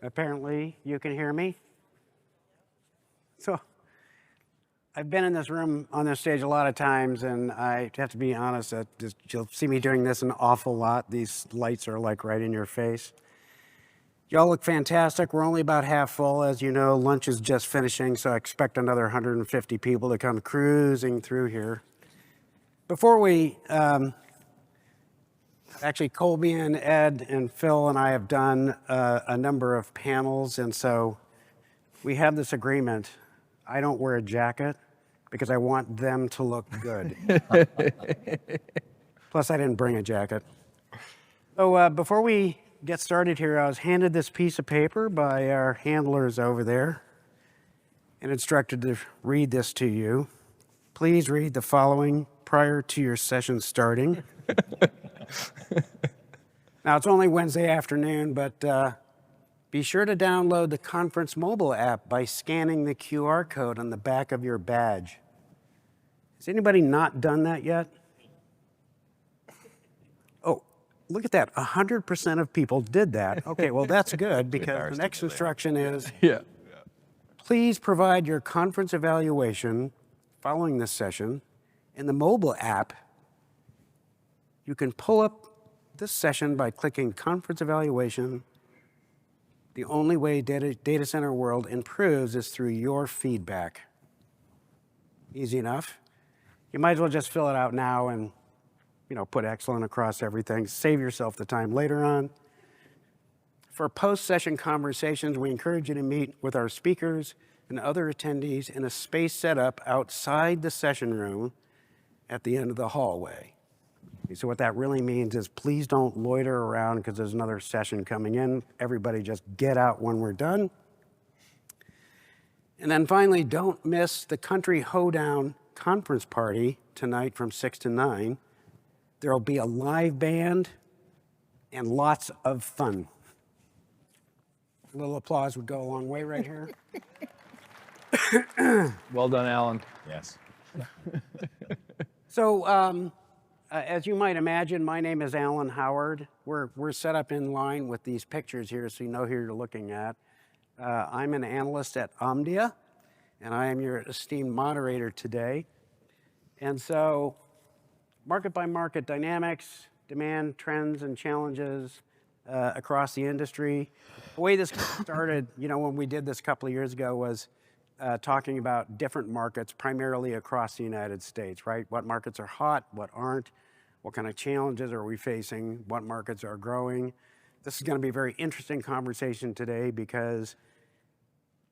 Apparently, you can hear me. So, I've been in this room on this stage a lot of times, and I have to be honest that you'll see me doing this an awful lot. These lights are like right in your face. Y'all look fantastic. We're only about half full. As you know, lunch is just finishing, so I expect another 150 people to come cruising through here. Before we, actually, Colby and Ed and Phil and I have done a number of panels, and so we have this agreement. I don't wear a jacket because I want them to look good. Plus, I didn't bring a jacket. So before we get started here, I was handed this piece of paper by our handlers over there and instructed to read this to you. Please read the following prior to your session starting. Now, it's only Wednesday afternoon, but be sure to download the conference mobile app by scanning the QR code on the back of your badge. Has anybody not done that yet? Oh, look at that. 100% of people did that. Okay, well, that's good because the next instruction is, please provide your conference evaluation following this session in the mobile app. You can pull up this session by clicking Conference Evaluation. The only way data center world improves is through your feedback. Easy enough. You might as well just fill it out now and put excellent across everything. Save yourself the time later on. For post-session conversations, we encourage you to meet with our speakers and other attendees in a space set up outside the session room at the end of the hallway. So what that really means is please don't loiter around because there's another session coming in. Everybody just get out when we're done. And then finally, don't miss the Country Hoedown conference party tonight from 6 to 9. There'll be a live band and lots of fun. A little applause would go a long way right here. Well done, Alan. Yes. So, as you might imagine, my name is Alan Howard. We're set up in line with these pictures here so you know who you're looking at. I'm an analyst at Omdia, and I am your esteemed moderator today. And so, market by market dynamics, demand trends and challenges across the industry. The way this started, when we did this a couple of years ago was talking about different markets, primarily across the United States, right? What markets are hot, what aren't, what kind of challenges are we facing, what markets are growing. This is going to be a very interesting conversation today because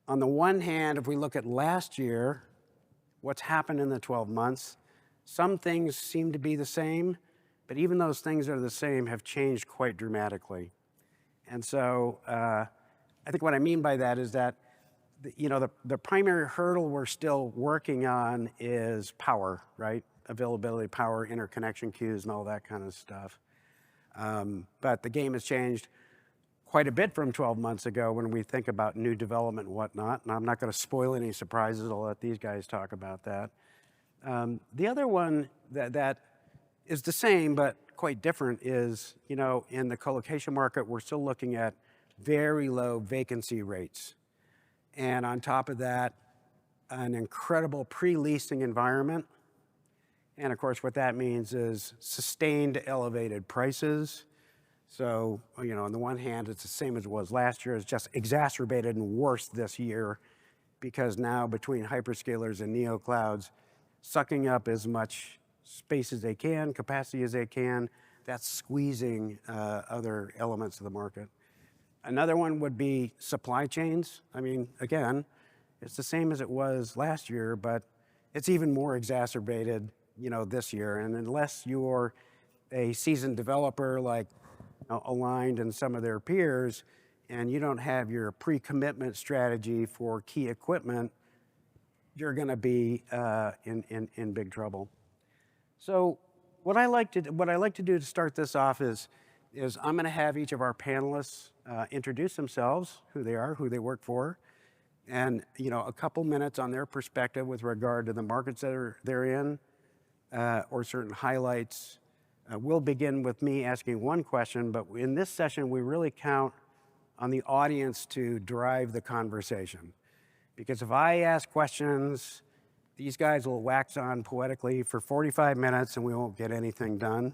on the one hand, if we look at last year, what's happened in the 12 months, some things seem to be the same, but even those things that are the same have changed quite dramatically. And so I think what I mean by that is that the primary hurdle we're still working on is power, right? Availability, power, interconnection queues, and all that kind of stuff. But the game has changed quite a bit from 12 months ago when we think about new development and whatnot. And I'm not going to spoil any surprises. I'll let these guys talk about that. The other one that is the same but quite different is, in the colocation market, we're still looking at very low vacancy rates. And on top of that, an incredible pre-leasing environment. And of course, what that means is sustained elevated prices. So, on the one hand, it's the same as it was last year. It's just exacerbated and worse this year because now between hyperscalers and neoclouds, sucking up as much space as they can, capacity as they can, that's squeezing other elements of the market. Another one would be supply chains. I mean, again, it's the same as it was last year, but it's even more exacerbated, this year. And unless you're a seasoned developer like Aligned and some of their peers, and you don't have your pre-commitment strategy for key equipment, you're going to be in big trouble. So what I like to do to start this off is I'm going to have each of our panelists introduce themselves, who they are, who they work for, and a couple minutes on their perspective with regard to the markets that they're in, or certain highlights. We'll begin with me asking one question, but in this session we really count on the audience to drive the conversation. Because if I ask questions, these guys will wax on poetically for 45 minutes and we won't get anything done.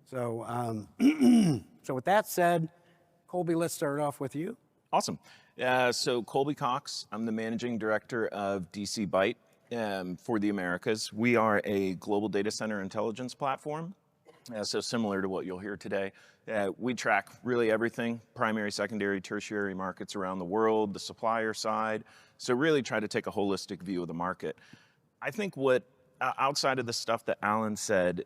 So, so with that said, Colby, let's start off with you. Awesome. So Colby Cox, I'm the managing director of DC Byte for the Americas. We are a global data center intelligence platform. So similar to what you'll hear today, we track really everything, primary, secondary, tertiary markets around the world, the supplier side. So really try to take a holistic view of the market. I think what, outside of the stuff that Alan said,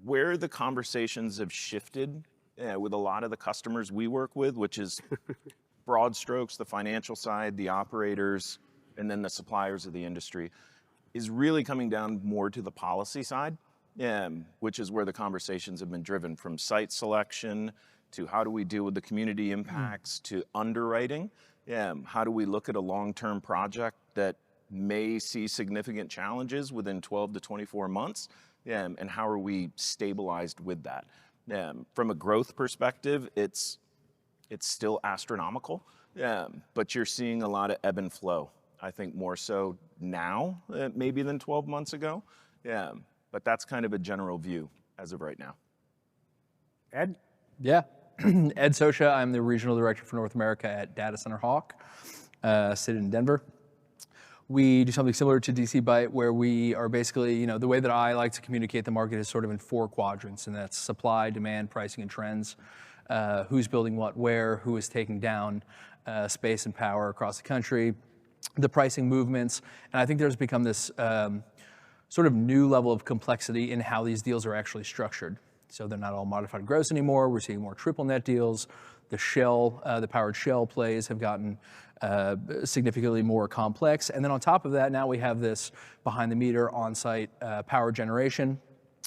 where the conversations have shifted with a lot of the customers we work with, which is broad strokes, the financial side, the operators, and then the suppliers of the industry, is really coming down more to the policy side, which is where the conversations have been driven, from site selection to how do we deal with the community impacts to underwriting. How do we look at a long-term project that may see significant challenges within 12 to 24 months, and how are we stabilized with that? From a growth perspective, it's still astronomical, but you're seeing a lot of ebb and flow. I think more so now, maybe than 12 months ago. But that's kind of a general view as of right now. Ed? Yeah. Ed Sosha, I'm the regional director for North America at Data Center Hawk, sitting in Denver. We do something similar to DC Byte, where we are basically, the way that I like to communicate the market is sort of in 4 quadrants, and that's supply, demand, pricing, and trends. Who's building what where, who is taking down space and power across the country, the pricing movements, and I think there's become this sort of new level of complexity in how these deals are actually structured. So they're not all modified gross anymore. We're seeing more triple net deals. The powered shell plays have gotten significantly more complex. And then on top of that, now we have this behind the meter on-site power generation,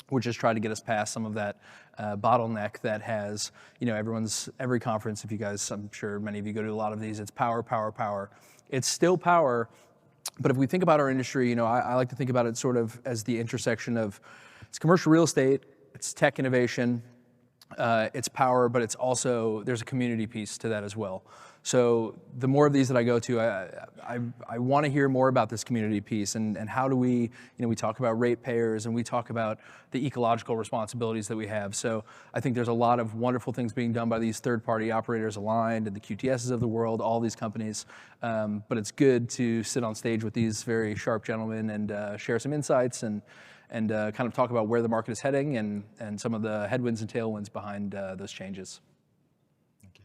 which has tried to get us past some of that bottleneck that has, every conference, if you guys, I'm sure many of you go to a lot of these, it's power, power, power. It's still power, but if we think about our industry, I like to think about it sort of as the intersection of, it's commercial real estate, it's tech innovation, it's power, but it's also, there's a community piece to that as well. So the more of these that I go to, I want to hear more about this community piece and how do we, we talk about ratepayers and we talk about the ecological responsibilities that we have. So I think there's a lot of wonderful things being done by these third-party operators aligned and the QTSs of the world, all these companies. But it's good to sit on stage with these very sharp gentlemen and share some insights and kind of talk about where the market is heading and some of the headwinds and tailwinds behind those changes. Thank you.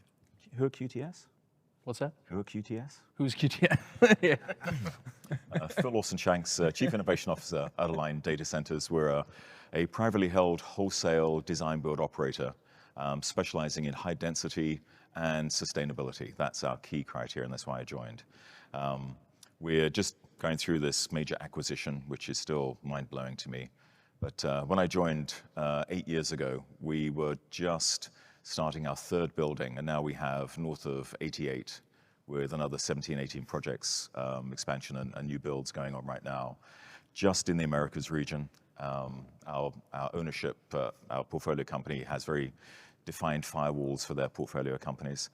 Who are QTS? What's that? Who are QTS? Who's QTS? Yeah. Phil Lawson-Shanks, Chief Innovation Officer at Align Data Centers. We're a privately held wholesale design build operator specializing in high density and sustainability. That's our key criteria, and that's why I joined. We're just going through this major acquisition, which is still mind-blowing to me. But when I joined 8 years ago, we were just starting our 3rd building, and now we have north of 88 with another 17, 18 projects, expansion and new builds going on right now, just in the Americas region. Our ownership, our portfolio company has very defined firewalls for their portfolio companies.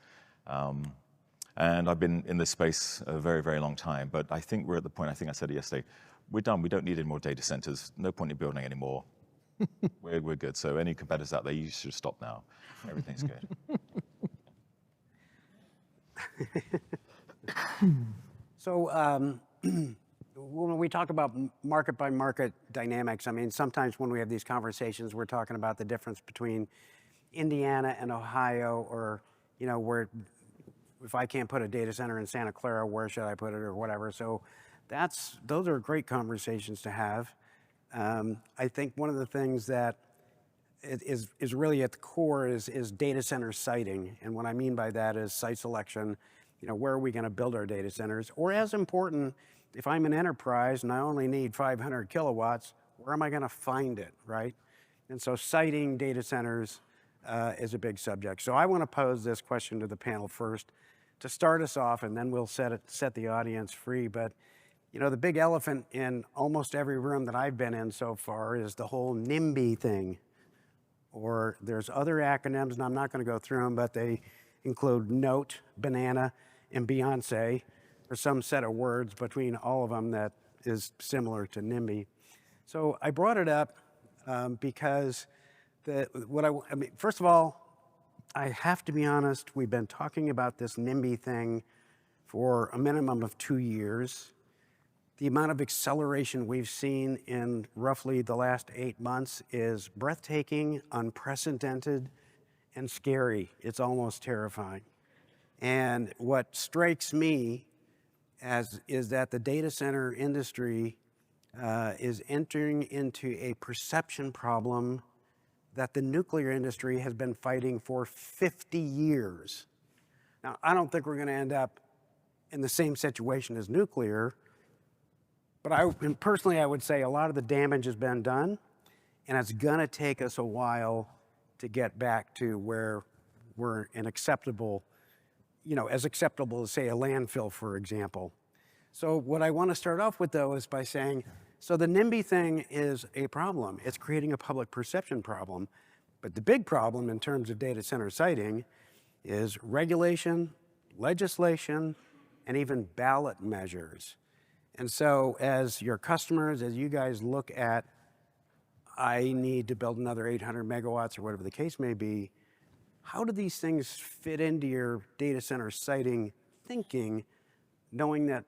And I've been in this space a very, very long time, but I think we're at the point, I think I said it yesterday, we're done. We don't need any more data centers. No point in building anymore. We're good. So any competitors out there, you should stop now. Everything's good. So when we talk about market by market dynamics, I mean, sometimes when we have these conversations, we're talking about the difference between Indiana and Ohio, or, where if I can't put a data center in Santa Clara, where should I put it or whatever. So those are great conversations to have. I think one of the things that is really at the core is data center siting. And what I mean by that is site selection, where are we going to build our data centers? Or as important, if I'm an enterprise and I only need 500 kilowatts, where am I going to find it, right? And so siting data centers is a big subject. So I want to pose this question to the panel first to start us off, and then we'll set the audience free. But the big elephant in almost every room that I've been in so far is the whole NIMBY thing. Or there's other acronyms, and I'm not going to go through them, but they include note, banana, and Beyonce, or some set of words between all of them that is similar to NIMBY. So I brought it up because first of all, I have to be honest, we've been talking about this NIMBY thing for a minimum of 2 years. The amount of acceleration we've seen in roughly the last 8 months is breathtaking, unprecedented, and scary. It's almost terrifying. And what strikes me is that the data center industry is entering into a perception problem that the nuclear industry has been fighting for 50 years. Now, I don't think we're going to end up in the same situation as nuclear, but personally, I would say a lot of the damage has been done, and it's going to take us a while to get back to where we're an acceptable, as acceptable as, say, a landfill, for example. So what I want to start off with, though, is by saying, so the NIMBY thing is a problem. It's creating a public perception problem. But the big problem in terms of data center siting is regulation, legislation, and even ballot measures. And so as your customers, as you guys look at, I need to build another 800 megawatts or whatever the case may be, how do these things fit into your data center siting thinking, knowing that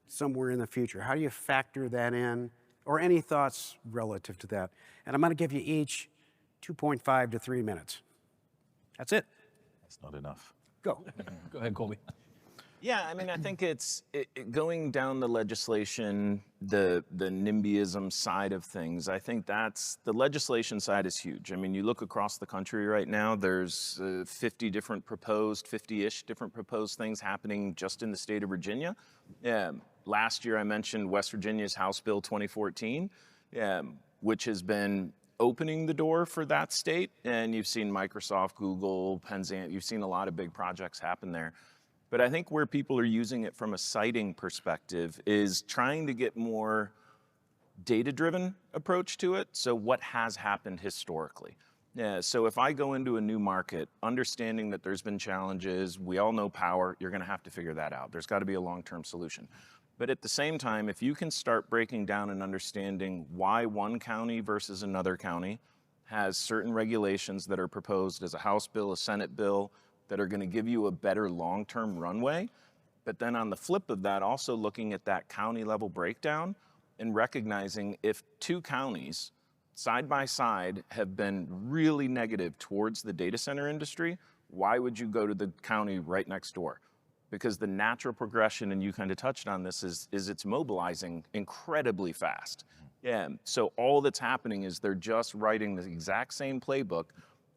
somewhere in the future? How do you factor that in? Or any thoughts relative to that? And I'm going to give you each 2.5 to 3 minutes. That's it. That's not enough. Go. Go ahead, Colby. Yeah, I mean, I think it's going down the legislation, the NIMBYism side of things. I think the legislation side is huge. I mean, you look across the country right now, there's 50-ish different proposed things happening just in the state of Virginia. Last year, I mentioned West Virginia's House Bill 2014, which has been opening the door for that state. And you've seen Microsoft, Google, Penzance, you've seen a lot of big projects happen there. But I think where people are using it from a siting perspective is trying to get more data-driven approach to it. So what has happened historically? Yeah, so if I go into a new market, understanding that there's been challenges, we all know power, you're gonna have to figure that out. There's gotta be a long-term solution. But at the same time, if you can start breaking down and understanding why one county versus another county has certain regulations that are proposed as a House bill, a Senate bill, that are going to give you a better long-term runway, but then on the flip of that, also looking at that county level breakdown and recognizing if two counties side by side have been really negative towards the data center industry, why would you go to the county right next door? Because the natural progression, and you kind of touched on this, is it's mobilizing incredibly fast. Yeah, so all that's happening is they're just writing the exact same playbook,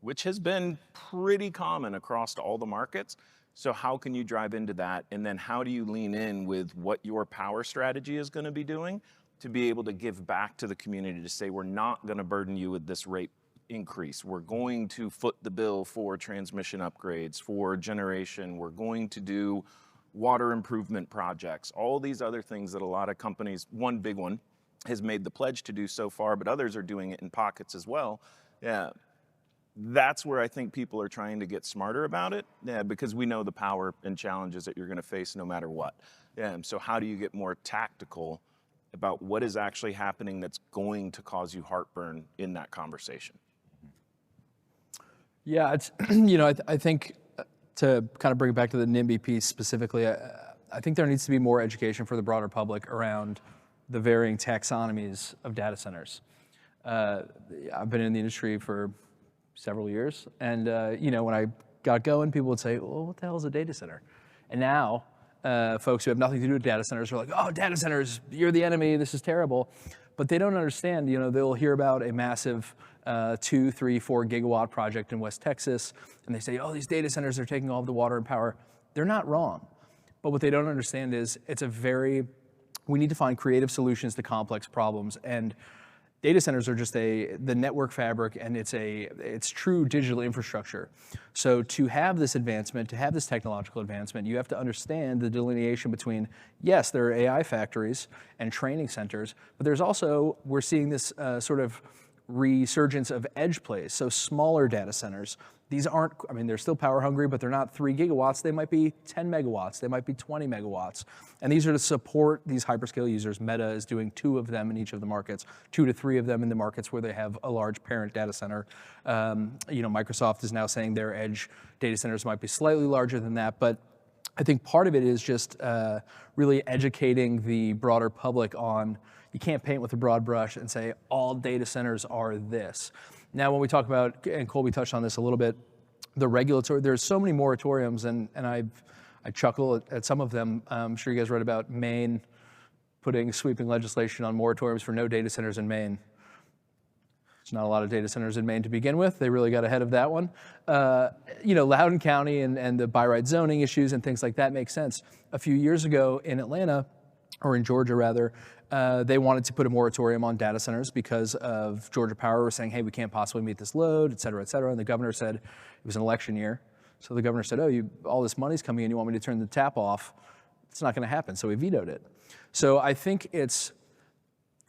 which has been pretty common across all the markets. So how can you drive into that? And then how do you lean in with what your power strategy is going to be doing to be able to give back to the community to say, we're not going to burden you with this rate increase. We're going to foot the bill for transmission upgrades, for generation. We're going to do water improvement projects, all these other things that a lot of companies, one big one, has made the pledge to do so far, but others are doing it in pockets as well. Yeah. That's where I think people are trying to get smarter about it, because we know the power and challenges that you're going to face no matter what. So how do you get more tactical about what is actually happening that's going to cause you heartburn in that conversation? Yeah, it's, I think to kind of bring it back to the NIMBY piece specifically, I think there needs to be more education for the broader public around the varying taxonomies of data centers. I've been in the industry for several years. And, when I got going, people would say, well, what the hell is a data center? And now, folks who have nothing to do with data centers are like, oh, data centers, you're the enemy, this is terrible. But they don't understand, they'll hear about a massive 2, 3, 4 gigawatt project in West Texas, and they say, oh, these data centers are taking all of the water and power. They're not wrong. But what they don't understand is we need to find creative solutions to complex problems. And data centers are just the network fabric, and it's true digital infrastructure. So to have this advancement, to have this technological advancement, you have to understand the delineation between, yes, there are AI factories and training centers, but there's also, we're seeing this sort of resurgence of edge plays, so smaller data centers. These aren't, I mean, they're still power hungry, but they're not 3 gigawatts. They might be 10 megawatts. They might be 20 megawatts. And these are to support these hyperscale users. Meta is doing 2 of them in each of the markets, 2 to 3 of them in the markets where they have a large parent data center. Microsoft is now saying their edge data centers might be slightly larger than that, but I think part of it is just really educating the broader public on, you can't paint with a broad brush and say all data centers are this. Now, when we talk about, and Colby touched on this a little bit, the regulatory, there's so many moratoriums, and I chuckle at some of them. I'm sure you guys read about Maine putting sweeping legislation on moratoriums for no data centers in Maine. There's not a lot of data centers in Maine to begin with. They really got ahead of that one. Loudoun County and the by right zoning issues and things like that make sense. A few years ago in Atlanta, or in Georgia rather, they wanted to put a moratorium on data centers because of Georgia Power was saying, hey, we can't possibly meet this load, et cetera, et cetera. And the governor said, it was an election year. So the governor said, all this money's coming in, you want me to turn the tap off? It's not gonna happen, so we vetoed it. So I think it's,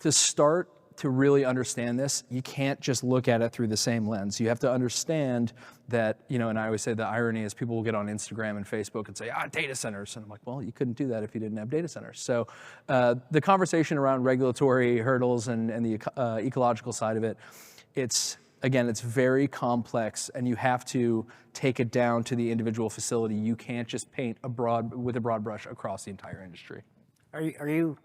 to start to really understand this, you can't just look at it through the same lens. You have to understand that, and I always say the irony is people will get on Instagram and Facebook and say, data centers. And I'm like, well, you couldn't do that if you didn't have data centers. So the conversation around regulatory hurdles and the ecological side of it, it's very complex, and you have to take it down to the individual facility. You can't just paint with a broad brush across the entire industry. Are you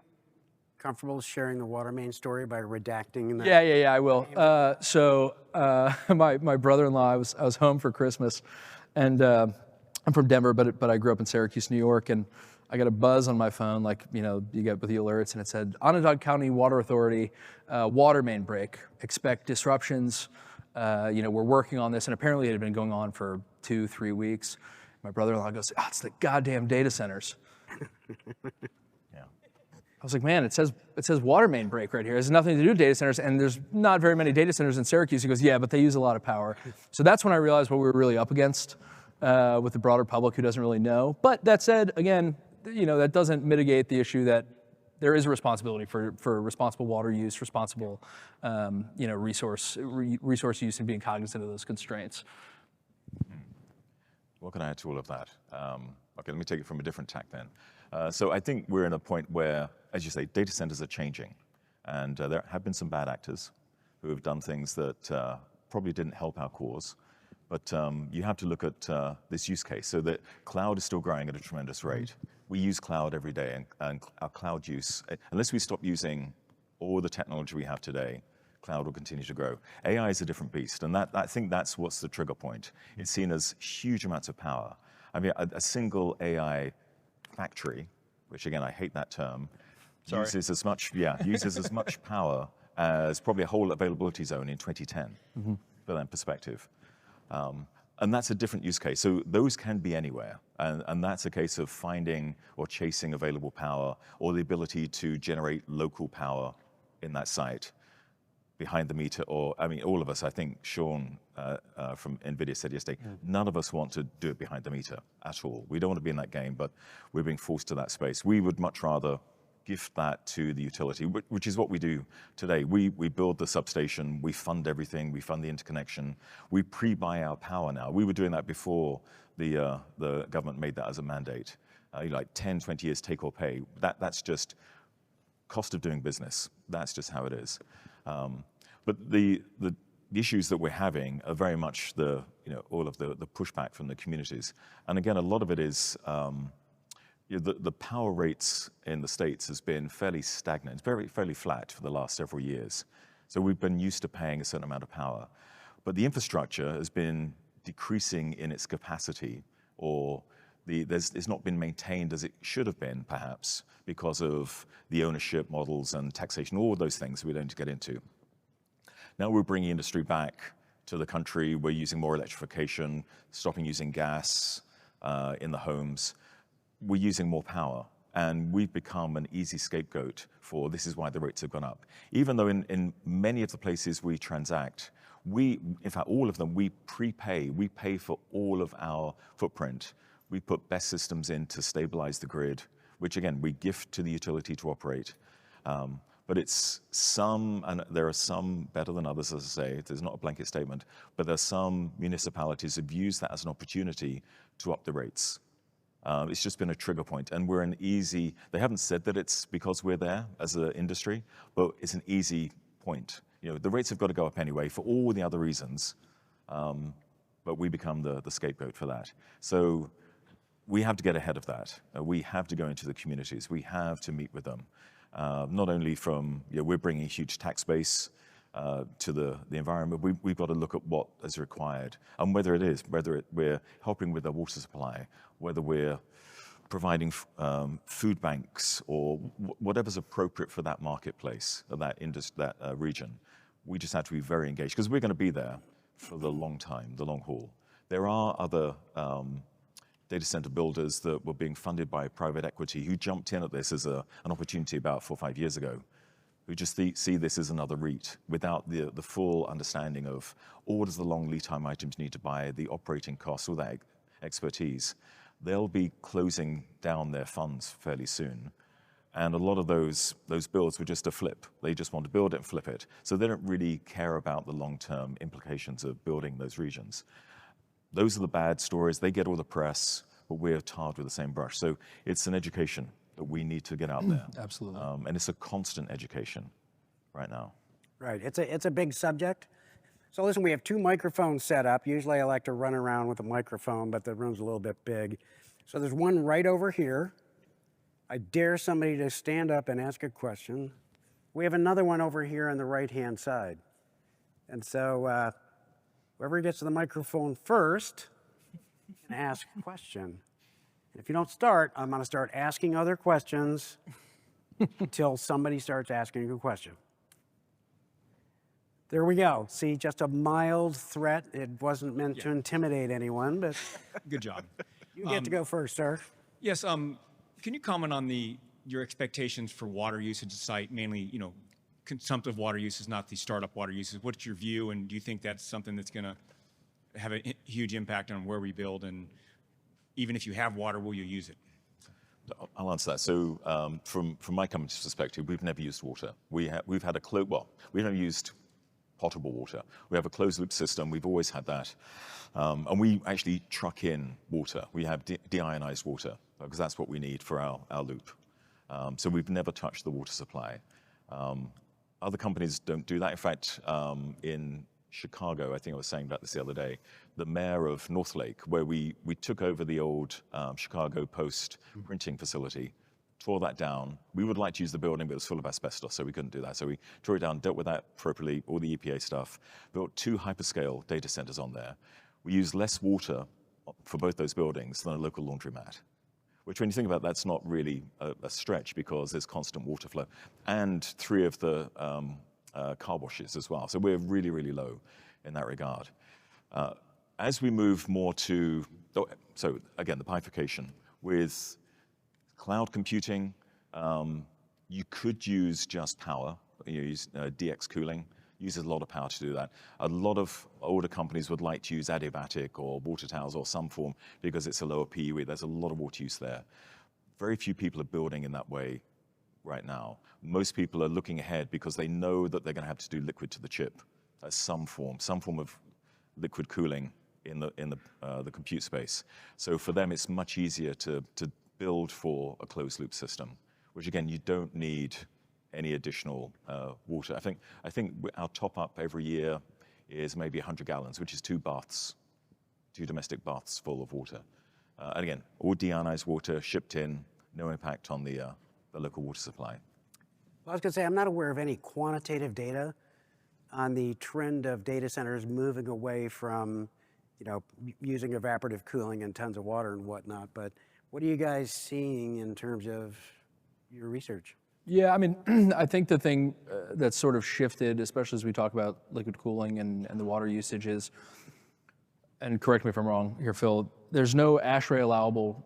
comfortable sharing the water main story by redacting that? Yeah, I will. My brother-in-law, I was home for Christmas, and I'm from Denver, but I grew up in Syracuse, New York, and I got a buzz on my phone, like, you get with the alerts, and it said, Onondaga County Water Authority, water main break, expect disruptions, we're working on this, and apparently it had been going on for 2-3 weeks. My brother-in-law goes, it's the goddamn data centers. I was like, man, it says water main break right here. It has nothing to do with data centers, and there's not very many data centers in Syracuse. He goes, yeah, but they use a lot of power. So that's when I realized what we were really up against with the broader public who doesn't really know. But that said, again, that doesn't mitigate the issue that there is a responsibility for responsible water use, responsible resource use, and being cognizant of those constraints. What can I add to all of that? Okay, let me take it from a different tack then. So I think we're in a point where, as you say, data centers are changing. And there have been some bad actors who have done things that probably didn't help our cause. But you have to look at this use case. So that cloud is still growing at a tremendous rate. We use cloud every day, and our cloud use, unless we stop using all the technology we have today, cloud will continue to grow. AI is a different beast, and I think that's what's the trigger point. It's seen as huge amounts of power. I mean, a single AI factory, which again, I hate that term, uses as much power as probably a whole availability zone in 2010, for that perspective. And that's a different use case. So those can be anywhere. And that's a case of finding or chasing available power, or the ability to generate local power in that site behind the meter. Or, I mean, all of us, I think Sean from NVIDIA said yesterday, none of us want to do it behind the meter at all. We don't want to be in that game, but we're being forced to that space. We would much rather gift that to the utility, which is what we do today. We build the substation, we fund everything, we fund the interconnection, we pre-buy our power now. We were doing that before the government made that as a mandate. Like 10, 20 years take or pay. That's just cost of doing business. That's just how it is. But the issues that we're having are very much all of the pushback from the communities. And again, a lot of it is the power rates in the States has been fairly stagnant, fairly flat for the last several years. So we've been used to paying a certain amount of power. But the infrastructure has been decreasing in its capacity, or it's not been maintained as it should have been, perhaps, because of the ownership models and taxation, all of those things we don't need to get into. Now we're bringing industry back to the country. We're using more electrification, stopping using gas in the homes. We're using more power, and we've become an easy scapegoat for this is why the rates have gone up. Even though in many of the places we transact, in fact, all of them, we prepay. We pay for all of our footprint. We put best systems in to stabilize the grid, which again, we gift to the utility to operate. But it's some, and there are some better than others, as I say, there's not a blanket statement, but there are some municipalities who've used that as an opportunity to up the rates. It's just been a trigger point, and we're an easy, they haven't said that it's because we're there as an industry, but it's an easy point. You know, the rates have got to go up anyway for all the other reasons, but we become the scapegoat for that. So we have to get ahead of that. We have to go into the communities. We have to meet with them. Not only from, you know, we're bringing a huge tax base to the environment, we've got to look at what is required, and whether we're helping with the water supply, whether we're providing food banks or whatever's appropriate for that marketplace, or that region. We just have to be very engaged, because we're going to be there for the long time, the long haul. There are other data center builders that were being funded by private equity who jumped in at this as an opportunity about 4 or 5 years ago, who just see this as another REIT without the full understanding of all does the long lead time items need to buy, the operating costs, all that expertise. They'll be closing down their funds fairly soon. And a lot of those builds were just a flip. They just want to build it and flip it. So they don't really care about the long-term implications of building those regions. Those are the bad stories. They get all the press, but we're tarred with the same brush. So it's an education that we need to get out there. Absolutely. And it's a constant education right now. Right, it's a big subject. So listen, we have 2 microphones set up. Usually I like to run around with a microphone, but the room's a little bit big. So there's one right over here. I dare somebody to stand up and ask a question. We have another one over here on the right-hand side. And so whoever gets to the microphone first can ask a question. If you don't start, I'm going to start asking other questions until somebody starts asking a question. There we go. See, just a mild threat. It wasn't meant to intimidate anyone, but Good job. you get to go first, sir. Yes. Can you comment on your expectations for water usage at site, mainly, you know, consumptive water uses, not the startup water uses? What's your view, and do you think that's something that's going to have a huge impact on where we build? And even if you have water, will you use it? I'll answer that. So from my company's perspective, we've never used water. We've never used potable water. We have a closed loop system. We've always had that. And we actually truck in water. We have deionized water, because that's what we need for our loop. So we've never touched the water supply. Other companies don't do that. In fact, in Chicago, I think I was saying about this the other day, the mayor of Northlake, where we took over the old Chicago Post printing facility, tore that down. We would like to use the building, but it was full of asbestos, so we couldn't do that. So we tore it down, dealt with that appropriately, all the EPA stuff, built 2 hyperscale data centers on there. We used less water for both those buildings than a local laundromat, which when you think about that's not really a stretch, because there's constant water flow, and 3 of the car washes as well. So we're really, really low in that regard. As we move more to, so again, the bifurcation with cloud computing, you could use just power. You use DX cooling, uses a lot of power to do that. A lot of older companies would like to use adiabatic or water towers or some form, because it's a lower PUE. There's a lot of water use there. Very few people are building in that way right now. Most people are looking ahead because they know that they're going to have to do liquid to the chip as some form of liquid cooling in the compute space. So for them, it's much easier to build for a closed loop system, which again, you don't need any additional water. I think our top up every year is maybe 100 gallons, which is 2 baths, 2 domestic baths full of water. And again, all deionized water shipped in, no impact on the local water supply. Well, I was going to say, I'm not aware of any quantitative data on the trend of data centers moving away from, you know, using evaporative cooling and tons of water and whatnot. But what are you guys seeing in terms of your research? Yeah, I mean, I think the thing that's sort of shifted, especially as we talk about liquid cooling and the water usage is, and correct me if I'm wrong here, Phil, there's no ASHRAE allowable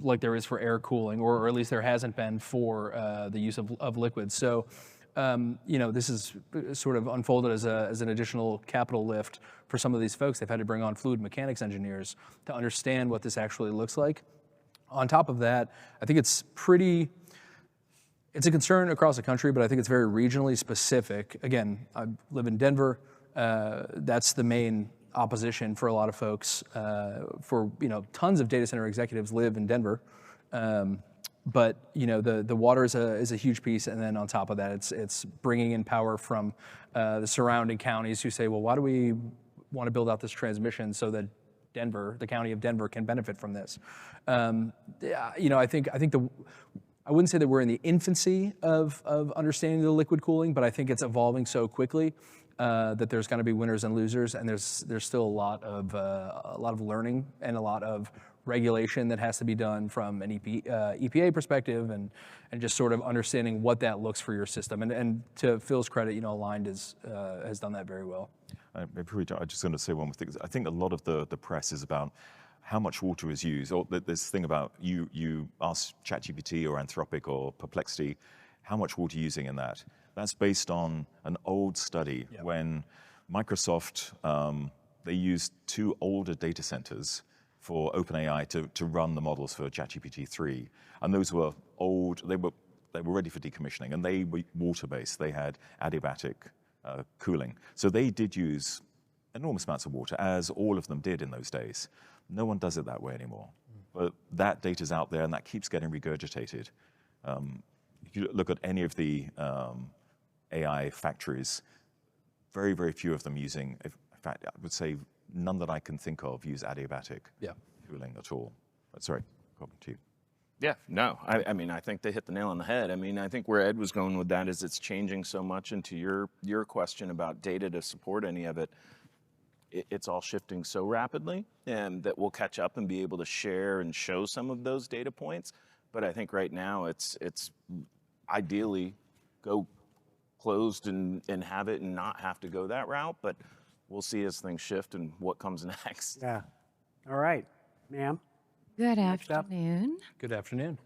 like there is for air cooling, or at least there hasn't been for the use of liquids. So, you know, this is sort of unfolded as an additional capital lift for some of these folks. They've had to bring on fluid mechanics engineers to understand what this actually looks like. On top of that, I think it's It's a concern across the country, but I think it's very regionally specific. Again, I live in Denver. That's the main opposition for a lot of folks. Tons of data center executives live in Denver. But the water is a huge piece, and then on top of that, it's bringing in power from the surrounding counties who say, well, why do we want to build out this transmission so that Denver, the county of Denver, can benefit from this? I wouldn't say that we're in the infancy of understanding the liquid cooling, but I think it's evolving so quickly that there's going to be winners and losers, and there's still a lot of learning and a lot of regulation that has to be done from an EPA perspective, and just sort of understanding what that looks for your system. And to Phil's credit, Aligned has done that very well. I'm just going to say one more thing. I think a lot of the press is about how much water is used. Or this thing about you ask ChatGPT or Anthropic or Perplexity, how much water are you using in that? That's based on an old study when Microsoft, they used 2 older data centers for OpenAI to run the models for ChatGPT 3. And those were old, they were ready for decommissioning, and they were water-based. They had adiabatic cooling. So they did use enormous amounts of water, as all of them did in those days. No one does it that way anymore. But that data's out there, and that keeps getting regurgitated. If you look at any of the AI factories, very, very few of them using, in fact, I would say none that I can think of use adiabatic cooling at all. Sorry, over to you. Yeah, no, I mean, I think they hit the nail on the head. I mean, I think where Ed was going with that is it's changing so much. And to your question about data to support any of it, it's all shifting so rapidly, and that we'll catch up and be able to share and show some of those data points. But I think right now it's ideally go closed and have it and not have to go that route. But we'll see as things shift and what comes next. Yeah. All right, ma'am. Good Next up. afternoon. Good afternoon.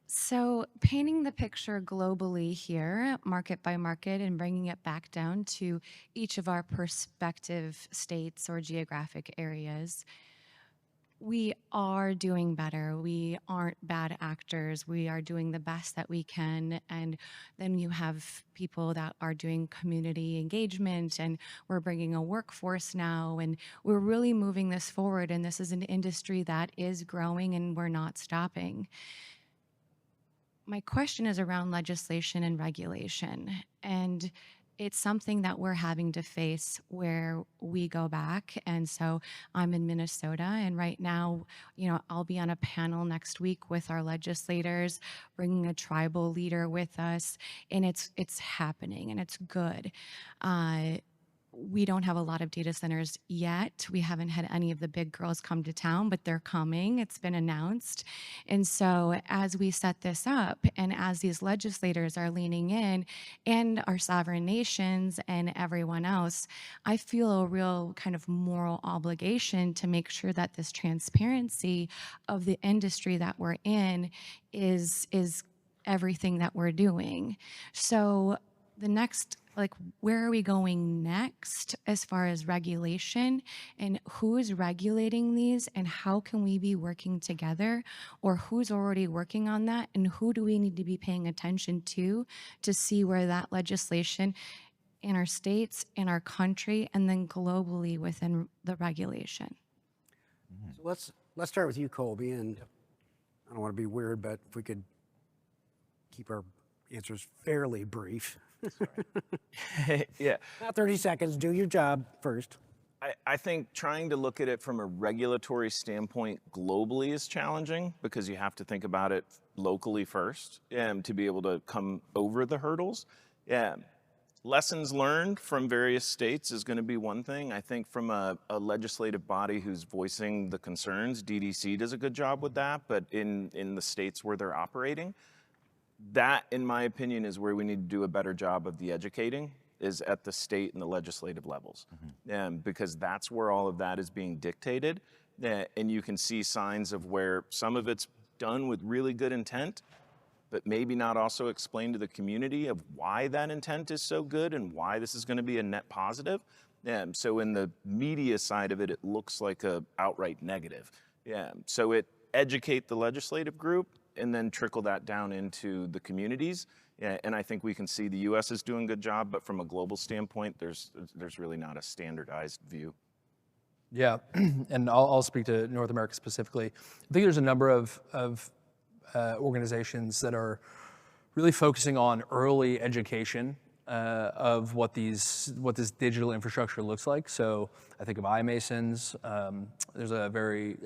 So, painting the picture globally here, market by market, and bringing it back down to each of our prospective states or geographic areas, we are doing better. We aren't bad actors. We are doing the best that we can. And then you have people that are doing community engagement, and we're bringing a workforce now, and we're really moving this forward. And this is an industry that is growing, and we're not stopping. My question is around legislation and regulation, and it's something that we're having to face where we go back. And so I'm in Minnesota, and right now, I'll be on a panel next week with our legislators, bringing a tribal leader with us, and it's happening, and it's good. We don't have a lot of data centers yet. We haven't had any of the big girls come to town, but they're coming. It's been announced. And so as we set this up, and as these legislators are leaning in, and our sovereign nations and everyone else, I feel a real kind of moral obligation to make sure that this transparency of the industry that we're in is everything that we're doing. So the next, where are we going next as far as regulation, and who is regulating these, and how can we be working together, or who's already working on that, and who do we need to be paying attention to see where that legislation in our states, in our country, and then globally within the regulation. So let's start with you, Colby, and I don't want to be weird, but if we could keep our answers fairly brief. Yeah. Not 30 seconds, do your job first. I think trying to look at it from a regulatory standpoint globally is challenging, because you have to think about it locally first to be able to come over the hurdles. Lessons learned from various states is going to be one thing. I think from a legislative body who's voicing the concerns, DDC does a good job with that, but in the states where they're operating, that, in my opinion, is where we need to do a better job of the educating, is at the state and the legislative levels. Because that's where all of that is being dictated. And you can see signs of where some of it's done with really good intent, but maybe not also explained to the community of why that intent is so good and why this is going to be a net positive. So in the media side of it, it looks like a outright negative. So educate the legislative group, and then trickle that down into the communities. And I think we can see the U.S. is doing a good job, but from a global standpoint, there's really not a standardized view. Yeah, and I'll speak to North America specifically. I think there's a number of organizations that are really focusing on early education of what this digital infrastructure looks like. So I think of iMasons. There's a very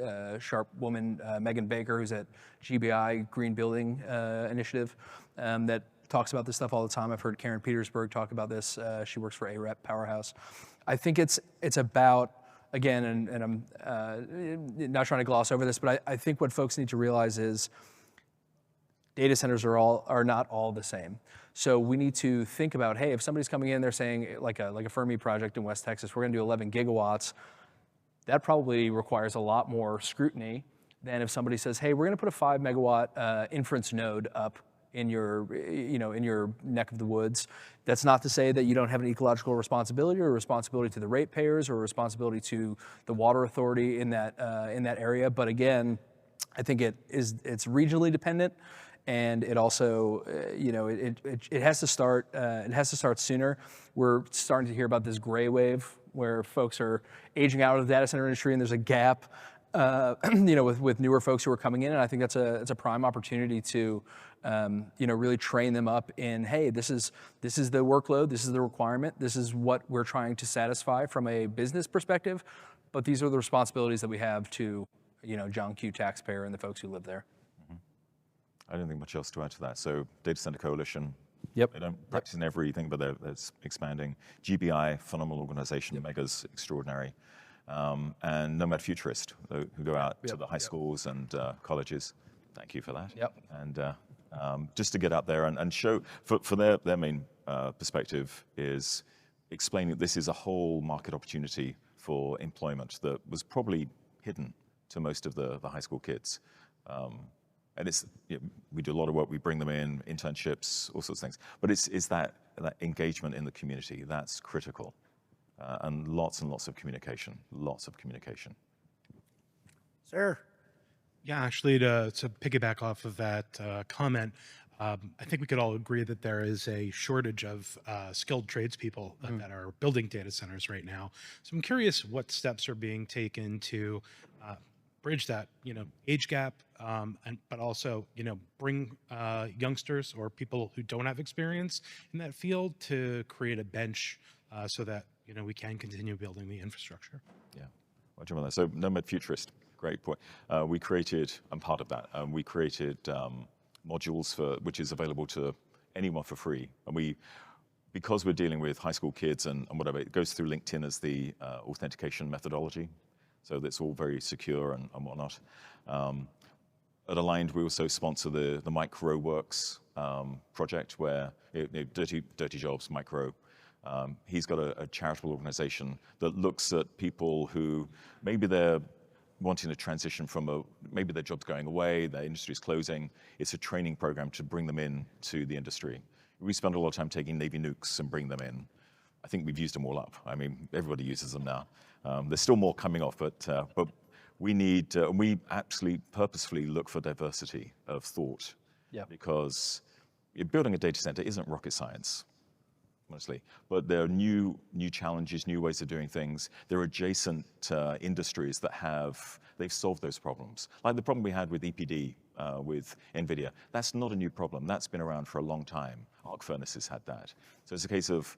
sharp woman, Megan Baker, who's at GBI Green Building Initiative, that talks about this stuff all the time. I've heard Karen Petersburg talk about this. She works for AREP Powerhouse. I think it's about, again, and I'm not trying to gloss over this, but I think what folks need to realize is data centers are not all the same. So we need to think about, hey, if somebody's coming in, they're saying like a Fermi project in West Texas, we're going to do 11 gigawatts. That probably requires a lot more scrutiny than if somebody says, hey, we're going to put a 5 megawatt inference node up in your neck of the woods. That's not to say that you don't have an ecological responsibility or a responsibility to the ratepayers or a responsibility to the water authority in that area. But again, I think it's regionally dependent, and it also it has to start sooner. We're starting to hear about this gray wave where folks are aging out of the data center industry, and there's a gap. With newer folks who are coming in, and I think it's a prime opportunity to, really train them up in, hey, this is the workload, this is the requirement, this is what we're trying to satisfy from a business perspective, but these are the responsibilities that we have to, John Q. taxpayer and the folks who live there. I don't think much else to add to that. So Data Center Coalition. Yep. They don't practice in everything, but they're expanding. GBI, phenomenal organization. Mega's extraordinary. And Nomad Futurist, who go out to the high schools and colleges. Thank you for that. Yep. And just to get out there and show, for their main perspective is explaining that this is a whole market opportunity for employment that was probably hidden to most of the high school kids. And it's, we do a lot of work, we bring them in, internships, all sorts of things. But it's that engagement in the community, that's critical. And lots of communication, Sir? Yeah, actually, to piggyback off of that comment, I think we could all agree that there is a shortage of skilled tradespeople that are building data centers right now. So I'm curious what steps are being taken to bridge that, age gap, but also, bring youngsters or people who don't have experience in that field to create a bench so that we can continue building the infrastructure. Yeah, I'll jump on that. So Nomad Futurist, great point. We created, I'm part of that, we created modules which is available to anyone for free. And because we're dealing with high school kids and whatever, it goes through LinkedIn as the authentication methodology. So that's all very secure and whatnot. At Aligned, we also sponsor the Micro Works project where Dirty Jobs Micro. He's got a charitable organization that looks at people who maybe they're wanting to transition from maybe their job's going away, their industry's closing. It's a training program to bring them in to the industry. We spend a lot of time taking Navy nukes and bring them in. I think we've used them all up. I mean, everybody uses them now. There's still more coming off, but we need, we absolutely purposefully look for diversity of thought. Yeah. Because building a data center isn't rocket science, honestly, but there are new challenges, new ways of doing things. There are adjacent industries that they've solved those problems. Like the problem we had with EPD with NVIDIA. That's not a new problem. That's been around for a long time. Arc furnaces had that. So it's a case of,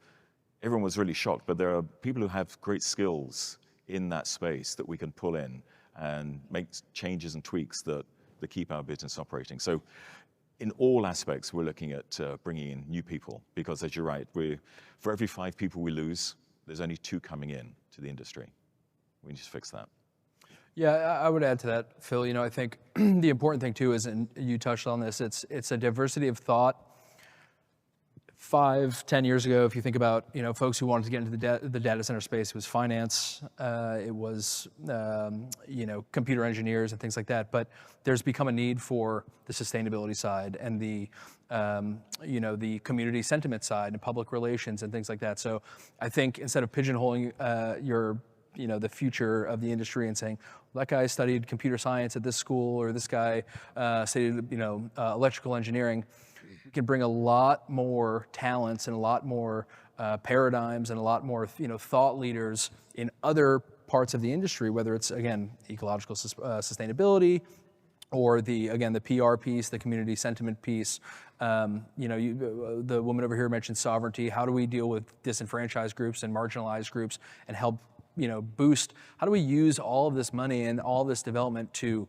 everyone was really shocked, but there are people who have great skills in that space that we can pull in and make changes and tweaks that keep our business operating. So in all aspects, we're looking at bringing in new people because, as you're right, for every 5 people we lose, there's only 2 coming in to the industry. We need to fix that. Yeah, I would add to that, Phil. I think the important thing too is, and you touched on this, it's a diversity of thought. 5, 10 years ago, if you think about folks who wanted to get into the data center space, it was finance, it was computer engineers and things like that. But there's become a need for the sustainability side and the the community sentiment side and public relations and things like that. So I think instead of pigeonholing your the future of the industry and saying, well, that guy studied computer science at this school, or this guy studied electrical engineering. We can bring a lot more talents and a lot more paradigms and a lot more thought leaders in other parts of the industry, whether it's, again, ecological sustainability, or the PR piece, the community sentiment piece. The woman over here mentioned sovereignty. How do we deal with disenfranchised groups and marginalized groups and help boost? How do we use all of this money and all this development to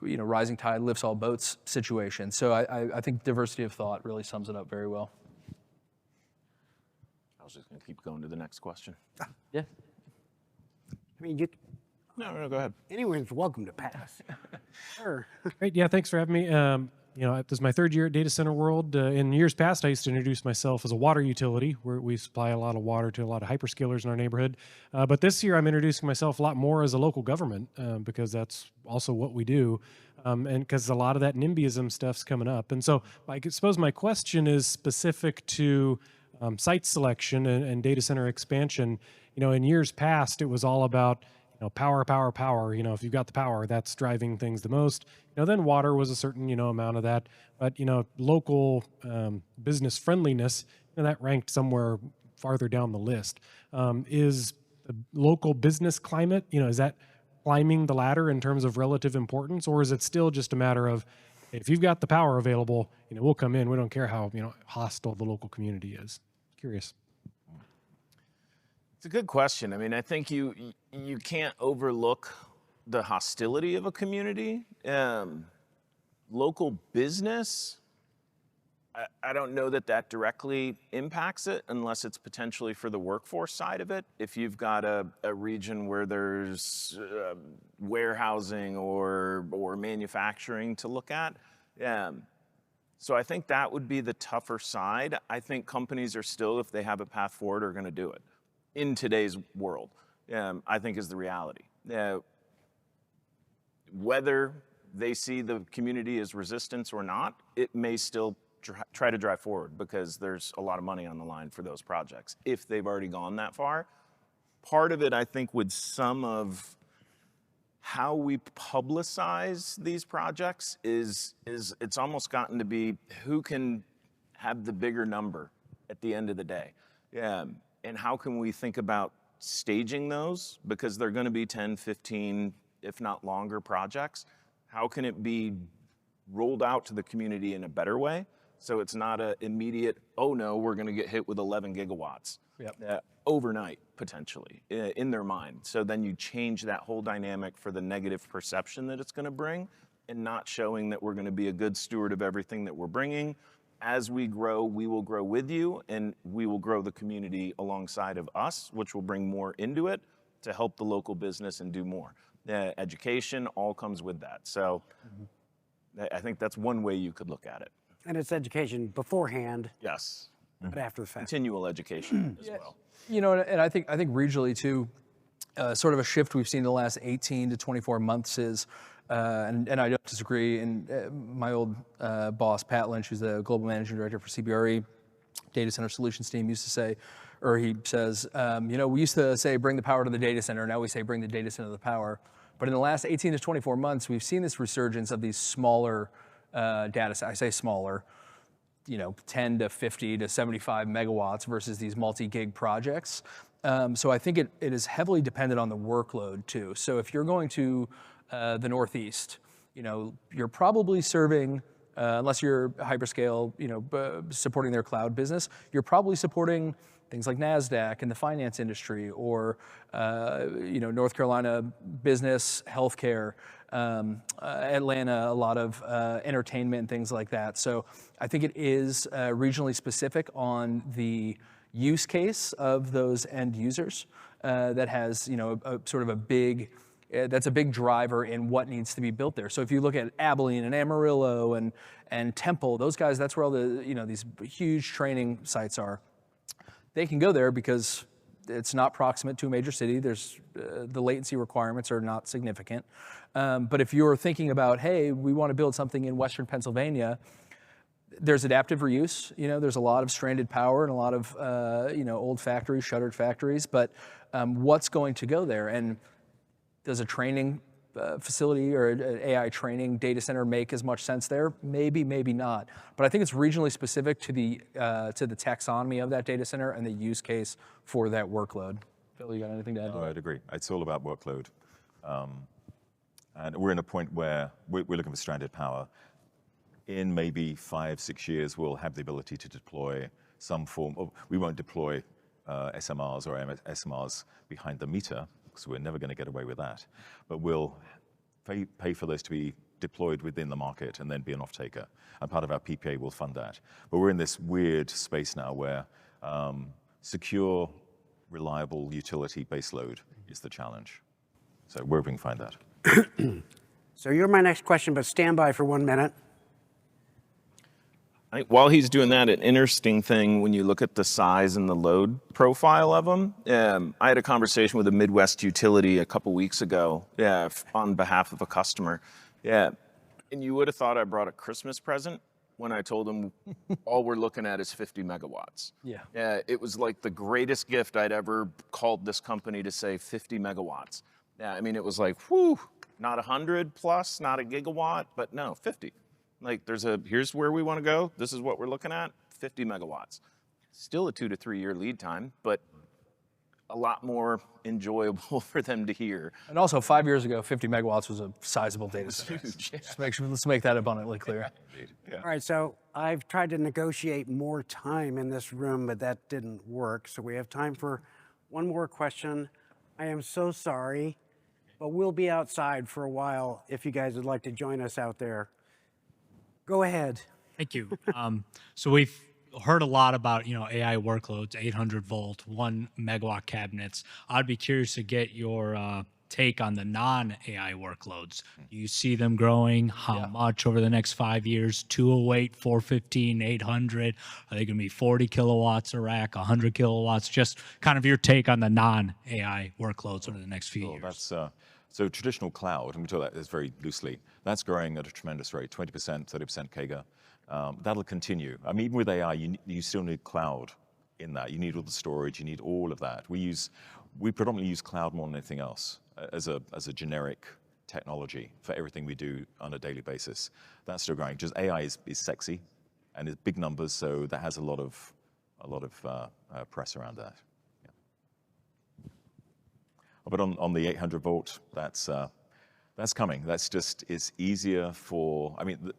rising tide lifts all boats situation? So I think diversity of thought really sums it up very well. I was just going to keep going to the next question. Yeah. I mean, No, go ahead. anyone's welcome to pass. Sure. Great. Yeah, thanks for having me. This is my third year at Data Center World. In years past, I used to introduce myself as a water utility, where we supply a lot of water to a lot of hyperscalers in our neighborhood. But this year, I'm introducing myself a lot more as a local government, because that's also what we do, and because a lot of that NIMBYism stuff's coming up. And so I suppose my question is specific to site selection and data center expansion. In years past, it was all about power, power, power. If you've got the power, that's driving things the most. Then water was a certain, amount of that. But, local business friendliness, that ranked somewhere farther down the list. Is the local business climate, is that climbing the ladder in terms of relative importance? Or is it still just a matter of, if you've got the power available, we'll come in. We don't care how, hostile the local community is. Curious. It's a good question. I mean, I think you can't overlook the hostility of a community. Local business, I don't know that directly impacts it unless it's potentially for the workforce side of it. If you've got a region where there's warehousing or manufacturing to look at. So I think that would be the tougher side. I think companies are still, if they have a path forward, are going to do it. In today's world, I think is the reality. Whether they see the community as resistance or not, it may still try to drive forward, because there's a lot of money on the line for those projects, if they've already gone that far. Part of it, I think, with some of how we publicize these projects is it's almost gotten to be who can have the bigger number at the end of the day. And how can we think about staging those? Because they're going to be 10, 15, if not longer projects. How can it be rolled out to the community in a better way? So it's not an immediate, oh no, we're going to get hit with 11 gigawatts overnight, potentially, in their mind. So then you change that whole dynamic for the negative perception that it's going to bring, and not showing that we're going to be a good steward of everything that we're bringing. As we grow, we will grow with you, and we will grow the community alongside of us, which will bring more into it to help the local business and do more. Education all comes with that. So I think that's one way you could look at it. And it's education beforehand, Yes. but after the fact. Continual education as well. And I think regionally too, sort of a shift we've seen in the last 18 to 24 months is, and I don't disagree, and my old boss, Pat Lynch, who's the global managing director for CBRE, Data Center Solutions team, used to say, or he says, we used to say bring the power to the data center, now we say bring the data center to the power. But in the last 18 to 24 months, we've seen this resurgence of these smaller data centers. I say smaller, 10 to 50 to 75 megawatts versus these multi-gig projects. So I think it is heavily dependent on the workload too. So if you're going to the Northeast, you're probably serving, unless you're hyperscale, supporting their cloud business, you're probably supporting things like NASDAQ and the finance industry, or North Carolina business, healthcare, Atlanta, a lot of entertainment and things like that. So I think it is regionally specific on the use case of those end users that has a sort of a big, that's a big driver in what needs to be built there. So if you look at Abilene and Amarillo and Temple, those guys, that's where all the these huge training sites are. They can go there because it's not proximate to a major city. There's the latency requirements are not significant. But if you're thinking about, hey, we want to build something in Western Pennsylvania, there's adaptive reuse. There's a lot of stranded power and a lot of old factories, shuttered factories. But what's going to go there? And does a training facility or an AI training data center make as much sense there? Maybe, maybe not. But I think it's regionally specific to the taxonomy of that data center and the use case for that workload. Phil, you got anything to add to that? I'd agree. It's all about workload. And we're in a point where we're looking for stranded power. In maybe 5-6 years, we'll have the ability to deploy some form of, we won't deploy SMRs or SMRs behind the meter, because we're never going to get away with that. But we'll pay for those to be deployed within the market and then be an off-taker. And part of our PPA will fund that. But we're in this weird space now where secure, reliable utility baseload is the challenge. So where we can find that. So you're my next question, but stand by for 1 minute. While he's doing that, an interesting thing when you look at the size and the load profile of them, I had a conversation with a Midwest utility a couple weeks ago, on behalf of a customer. And you would have thought I brought a Christmas present when I told them all we're looking at is 50 megawatts. Yeah, it was like the greatest gift I'd ever called this company to say 50 megawatts. Yeah, I mean, it was like, whew, not 100 plus, not a gigawatt, but no, 50. Like here's where we want to go. This is what we're looking at, 50 megawatts. Still a 2 to 3 year lead time, but a lot more enjoyable for them to hear. And also 5 years ago, 50 megawatts was a sizable data center. Huge. Let's make that abundantly clear. All right, so I've tried to negotiate more time in this room, but that didn't work. So we have time for one more question. I am so sorry, but we'll be outside for a while if you guys would like to join us out there. Go ahead. Thank you. So we've heard a lot about, AI workloads, 800 volt, 1 megawatt cabinets. I'd be curious to get your take on the non-AI workloads. Do you see them growing? How much over the next 5 years? 208, 415, 800? Are they going to be 40 kilowatts a rack, 100 kilowatts? Just kind of your take on the non-AI workloads over the next few years. So traditional cloud, and we talk about this very loosely, that's growing at a tremendous rate, 20%, 30% CAGR. That'll continue. I mean, even with AI, you still need cloud in that. You need all the storage, you need all of that. We predominantly use cloud more than anything else as a generic technology for everything we do on a daily basis. That's still growing. Just AI is sexy and it's big numbers, so that has a lot of press around that. But on the 800 volt, that's coming. It's easier for, I mean,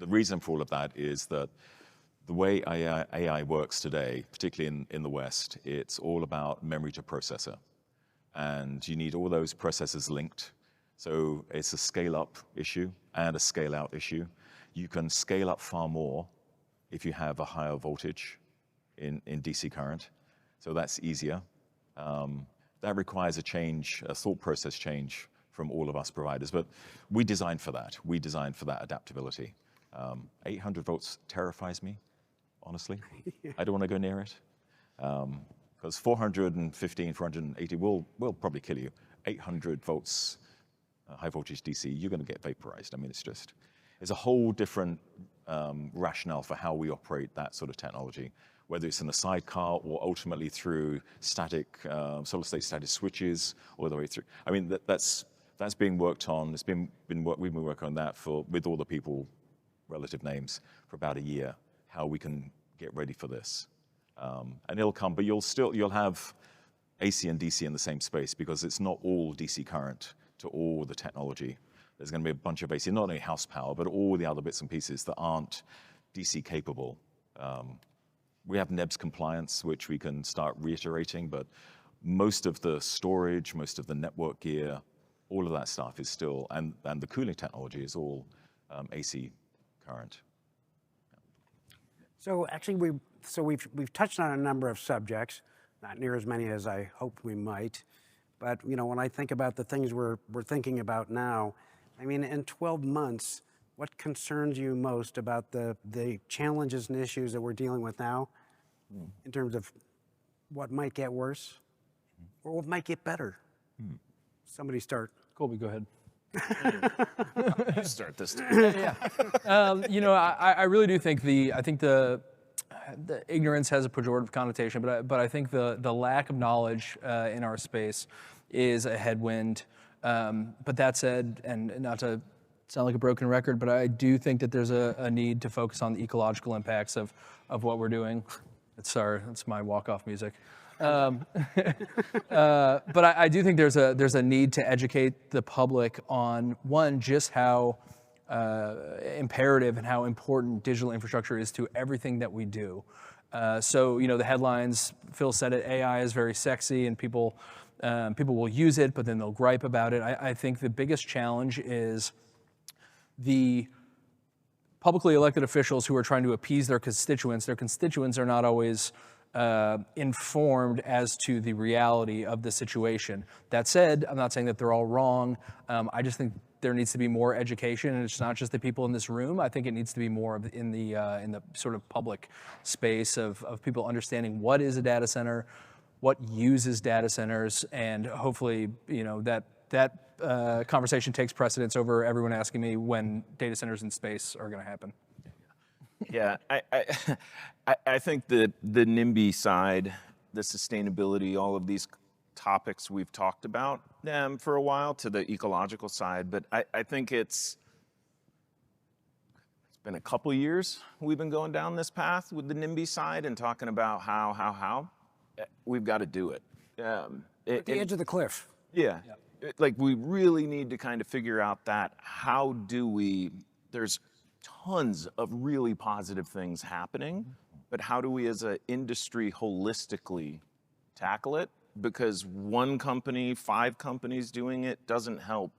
the reason for all of that is that the way AI works today, particularly in the West, it's all about memory to processor. And you need all those processors linked. So it's a scale up issue and a scale out issue. You can scale up far more if you have a higher voltage in DC current. So that's easier. That requires a thought process change from all of us providers, but we designed for that. We designed for that adaptability. 800 volts terrifies me, honestly. I don't want to go near it. Because 415, 480 will probably kill you. 800 volts, high voltage DC, you're going to get vaporized. I mean, it's a whole different rationale for how we operate that sort of technology, whether it's in the sidecar or ultimately through static, solid-state static switches, all the way through. I mean, that's being worked on. We've been working on that with all the people, relative names, for about a year, how we can get ready for this. And it'll come, but you'll have AC and DC in the same space because it's not all DC current to all the technology. There's going to be a bunch of AC, not only house power, but all the other bits and pieces that aren't DC capable. We have NEBS compliance, which we can start reiterating, but most of the storage, most of the network gear, all of that stuff is still, and the cooling technology is all AC current. So actually, we've touched on a number of subjects, not near as many as I hoped we might. But when I think about the things we're thinking about now, I mean, in 12 months, what concerns you most about the challenges and issues that we're dealing with now in terms of what might get worse or what might get better? Somebody start. Colby, go ahead. Start this. I really do think the ignorance has a pejorative connotation, but I think the lack of knowledge in our space is a headwind. But that said, and not to sound like a broken record, but I do think that there's a need to focus on the ecological impacts of what we're doing. That's my walk-off music. But I do think there's a need to educate the public on, one, just how imperative and how important digital infrastructure is to everything that we do. So the headlines, Phil said it, AI is very sexy and people will use it, but then they'll gripe about it. I think the biggest challenge is the publicly elected officials who are trying to appease their constituents. Their constituents are not always informed as to the reality of the situation. That said, I'm not saying that they're all wrong. I just think there needs to be more education, and it's not just the people in this room. I think it needs to be more in the sort of public space of people understanding what is a data center, what uses data centers, and hopefully that conversation takes precedence over everyone asking me when data centers in space are going to happen. Yeah, I think the NIMBY side, the sustainability, all of these topics we've talked about for a while, to the ecological side, but I think it's been a couple years we've been going down this path with the NIMBY side and talking about how we've got to do it. At the edge of the cliff. Yeah. Like we really need to kind of figure out that how do we, there's tons of really positive things happening, but how do we as an industry holistically tackle it? Because one company, 5 companies doing it doesn't help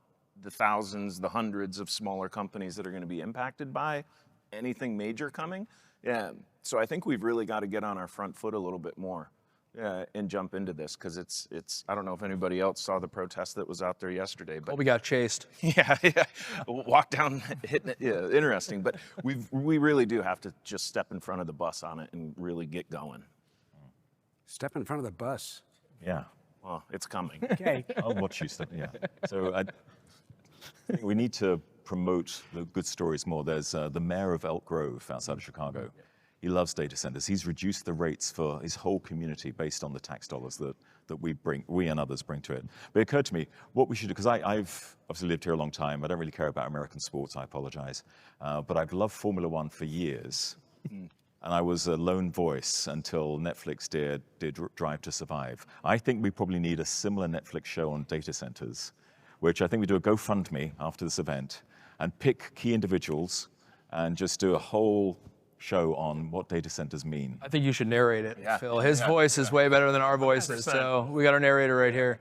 the thousands, the hundreds of smaller companies that are going to be impacted by anything major coming. Yeah. So I think we've really got to get on our front foot a little bit more. And jump into this because it's I don't know if anybody else saw the protest that was out there yesterday, but We got chased. yeah, walk down hitting it, yeah, interesting. But we really do have to just step in front of the bus on it and really get going. Step in front of the bus. Yeah. Well, it's coming. Okay. I'll watch you step. Yeah. So I think we need to promote the good stories more. There's the mayor of Elk Grove outside of Chicago. He loves data centers. He's reduced the rates for his whole community based on the tax dollars that we and others bring to it. But it occurred to me what we should do, because I've obviously lived here a long time. I don't really care about American sports, I apologize. But I've loved Formula One for years. And I was a lone voice until Netflix did Drive to Survive. I think we probably need a similar Netflix show on data centers, which I think we do a GoFundMe after this event and pick key individuals and just do a whole show on what data centers mean. I think you should narrate it, Phil. His voice is way better than our voices, so we got our narrator right here.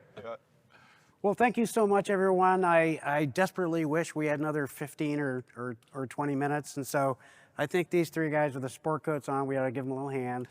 Well, thank you so much, everyone. I desperately wish we had another 15 or 20 minutes, and so I think these 3 guys with the sport coats on, we ought to give them a little hand.